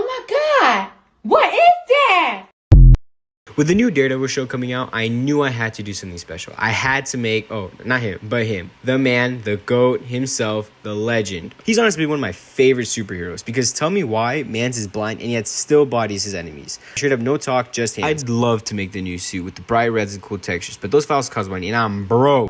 my God, what is that? With the new Daredevil show coming out, I knew I had to do something special. I had to make, not him, but him. The man, the GOAT, himself, the legend. He's honestly one of my favorite superheroes because tell me why Mans is blind and yet still bodies his enemies. Straight up, no talk, just hands. I'd love to make the new suit with the bright reds and cool textures, but those files cost money and I'm broke.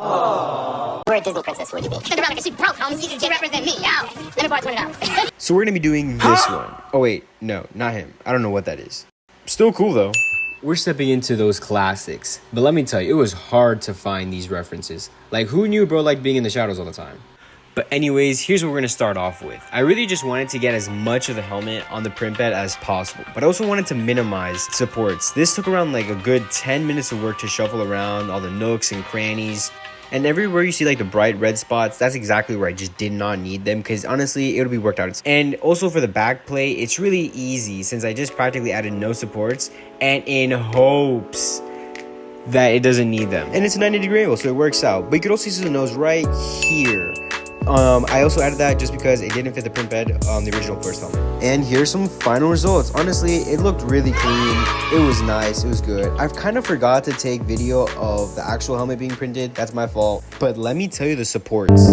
We're a Disney princess, who would you be? Think around like a super broke, homies. You represent me. Yo, let me borrow $20. So we're gonna be doing this one. Oh wait, no, not him. I don't know what that is. Still cool though. We're stepping into those classics, but let me tell you, it was hard to find these references. Like, who knew bro liked being in the shadows all the time? But anyways, here's what we're gonna start off with. I really just wanted to get as much of the helmet on the print bed as possible, but I also wanted to minimize supports. This took around like a good 10 minutes of work to shuffle around all the nooks and crannies. And everywhere you see like the bright red spots, that's exactly where I just did not need them because honestly, it'll be worked out. And also for the back plate, it's really easy since I just practically added no supports and in hopes that it doesn't need them. And it's a 90-degree angle, so it works out. But you could also see the nose right here. I also added that just because it didn't fit the print bed on the original first helmet. And here's some final results. Honestly, it looked really clean. It was nice. It was good. I've kind of forgot to take video of the actual helmet being printed. That's my fault. But let me tell you the supports.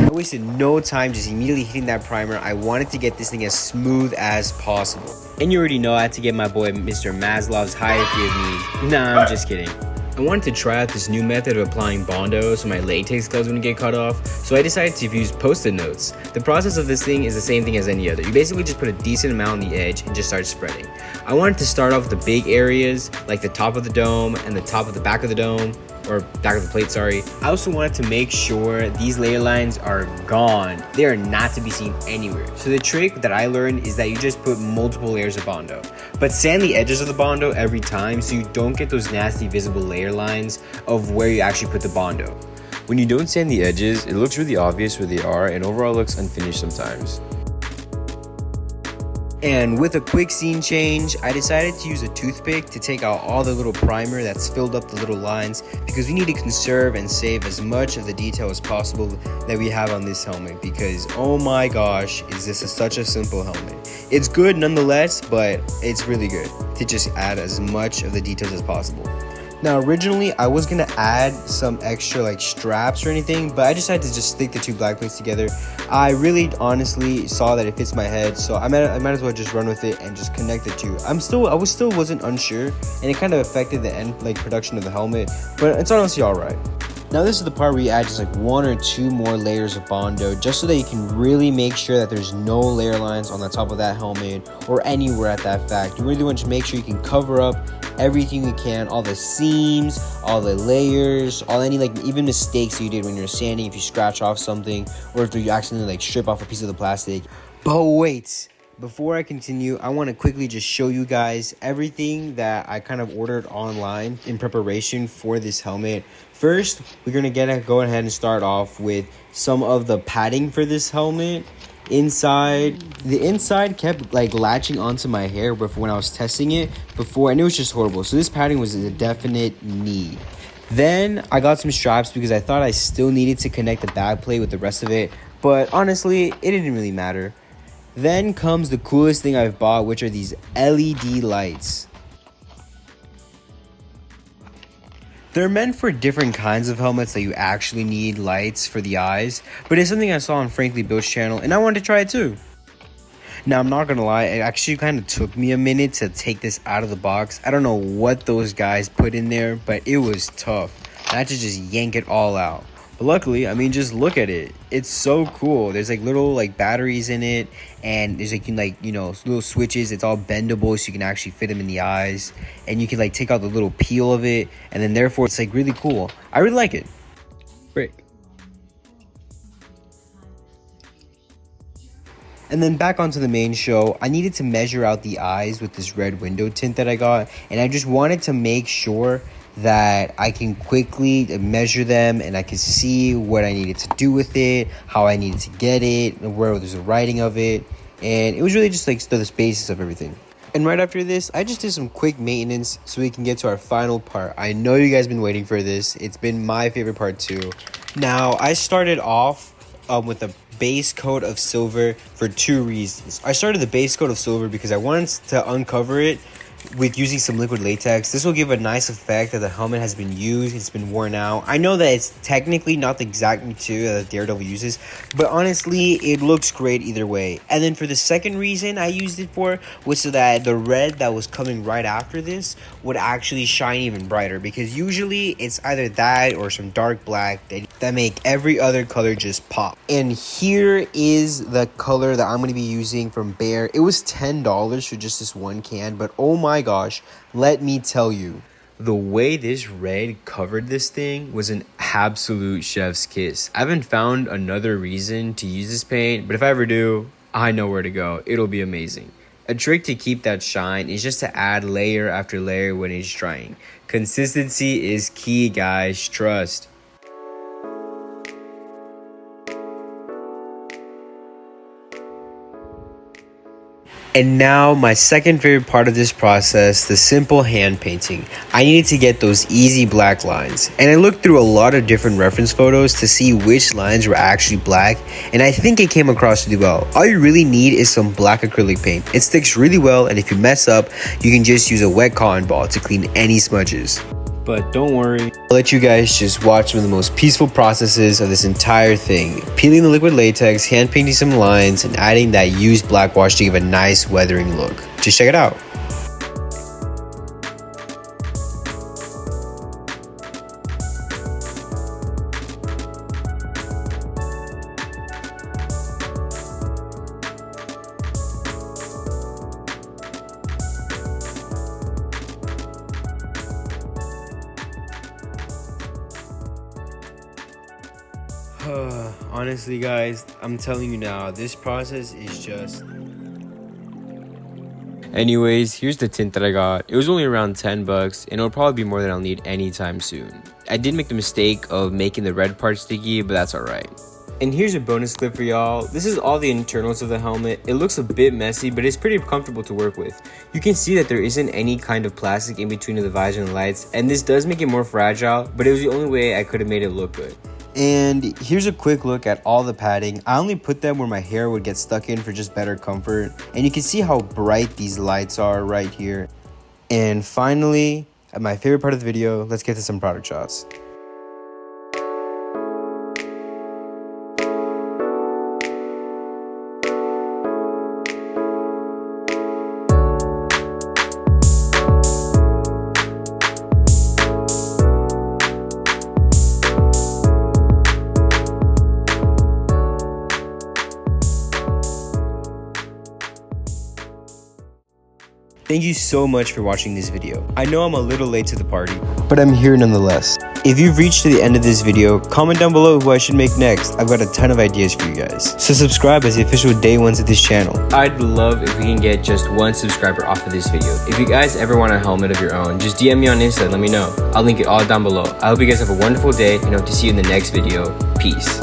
I wasted no time just immediately hitting that primer. I wanted to get this thing as smooth as possible. And you already know I had to get my boy Mr. Maslov's hierarchy of needs. Nah, I'm just kidding. I wanted to try out this new method of applying Bondo so my latex gloves wouldn't get cut off, so I decided to use post-it notes. The process of this thing is the same thing as any other. You basically just put a decent amount on the edge and just start spreading. I wanted to start off with the big areas, like the top of the dome and the top of the back of the dome, or back of the plate, sorry. I also wanted to make sure these layer lines are gone. They are not to be seen anywhere. So the trick that I learned is that you just put multiple layers of Bondo, but sand the edges of the Bondo every time so you don't get those nasty visible layer lines of where you actually put the Bondo. When you don't sand the edges, it looks really obvious where they are and overall looks unfinished sometimes. And with a quick scene change, I decided to use a toothpick to take out all the little primer that's filled up the little lines because we need to conserve and save as much of the detail as possible that we have on this helmet because oh my gosh, is this such a simple helmet. It's good nonetheless, but it's really good to just add as much of the details as possible. Now originally I was gonna add some extra like straps or anything, but I decided to just stick the two black plates together. I really honestly saw that it fits my head, so I might as well just run with it and just connect the two. I wasn't unsure, and it kind of affected the end like production of the helmet, but it's honestly alright. Now this is the part where you add just like one or two more layers of Bondo just so that you can really make sure that there's no layer lines on the top of that helmet or anywhere at that fact. You really want to make sure you can cover up everything you can, all the seams, all the layers, all any like even mistakes you did when you're sanding, if you scratch off something or if you accidentally like strip off a piece of the plastic. But wait, before I continue, I want to quickly just show you guys everything that I kind of ordered online in preparation for this helmet. First, we're going to go ahead and start off with some of the padding for this helmet. The inside kept like latching onto my hair when I was testing it before, and it was just horrible. So this padding was a definite need. Then I got some straps because I thought I still needed to connect the back plate with the rest of it, but honestly, it didn't really matter. Then comes the coolest thing I've bought, which are these LED lights. They're meant for different kinds of helmets that you actually need lights for the eyes, but it's something I saw on Frankly Built's channel and I wanted to try it too. Now I'm not gonna lie, it actually kind of took me a minute to take this out of the box. I don't know what those guys put in there, but it was tough. I had to just yank it all out. But luckily, I mean, just look at it. It's so cool. There's like little like batteries in it, and there's like little switches. It's all bendable, so you can actually fit them in the eyes, and you can like take out the little peel of it, and then therefore it's like really cool. I really like it. Great. And then back onto the main show, I needed to measure out the eyes with this red window tint that I got, and I just wanted to make sure that I can quickly measure them and I can see what I needed to do with it, how I needed to get it, where there's a writing of it, and it was really just like the basis of everything. And right after this, I just did some quick maintenance so we can get to our final part. I know you guys been waiting for this. It's been my favorite part too. Now, I started off with a base coat of silver for 2 reasons. I started the base coat of silver because I wanted to uncover it with using some liquid latex. This will give a nice effect that the helmet has been used, it's been worn out. I know that it's technically not the exact material that Daredevil uses, but honestly it looks great either way. And then for the second reason I used it for was so that the red that was coming right after this would actually shine even brighter, because usually it's either that or some dark black that make every other color just pop. And here is the color that I'm going to be using from Bear. It was $10 for just this one can, but oh my gosh, let me tell you, the way this red covered this thing was an absolute chef's kiss. I haven't found another reason to use this paint, but if I ever do, I know where to go. It'll be amazing. A trick to keep that shine is just to add layer after layer when it's drying. Consistency is key, guys, trust. And now my second favorite part of this process, the simple hand painting. I needed to get those easy black lines, and I looked through a lot of different reference photos to see which lines were actually black, and I think it came across really well. All you really need is some black acrylic paint. It sticks really well, and if you mess up, you can just use a wet cotton ball to clean any smudges. But don't worry, I'll let you guys just watch one of the most peaceful processes of this entire thing. Peeling the liquid latex, hand painting some lines, and adding that used black wash to give a nice weathering look. Just check it out. Honestly guys, I'm telling you now, this process is just... Anyways, here's the tint that I got. It was only around 10 bucks, and it'll probably be more than I'll need anytime soon. I did make the mistake of making the red part sticky, but that's alright. And here's a bonus clip for y'all. This is all the internals of the helmet. It looks a bit messy, but it's pretty comfortable to work with. You can see that there isn't any kind of plastic in between the visor and the lights, and this does make it more fragile, but it was the only way I could have made it look good. And here's a quick look at all the padding. I only put them where my hair would get stuck in for just better comfort. And you can see how bright these lights are right here. And finally, at my favorite part of the video, let's get to some product shots. Thank you so much for watching this video. I know I'm a little late to the party, but I'm here nonetheless. If you've reached to the end of this video, comment down below who I should make next. I've got a ton of ideas for you guys. So subscribe as the official day ones of this channel. I'd love if we can get just 1 subscriber off of this video. If you guys ever want a helmet of your own, just DM me on Insta and let me know. I'll link it all down below. I hope you guys have a wonderful day and hope to see you in the next video. Peace.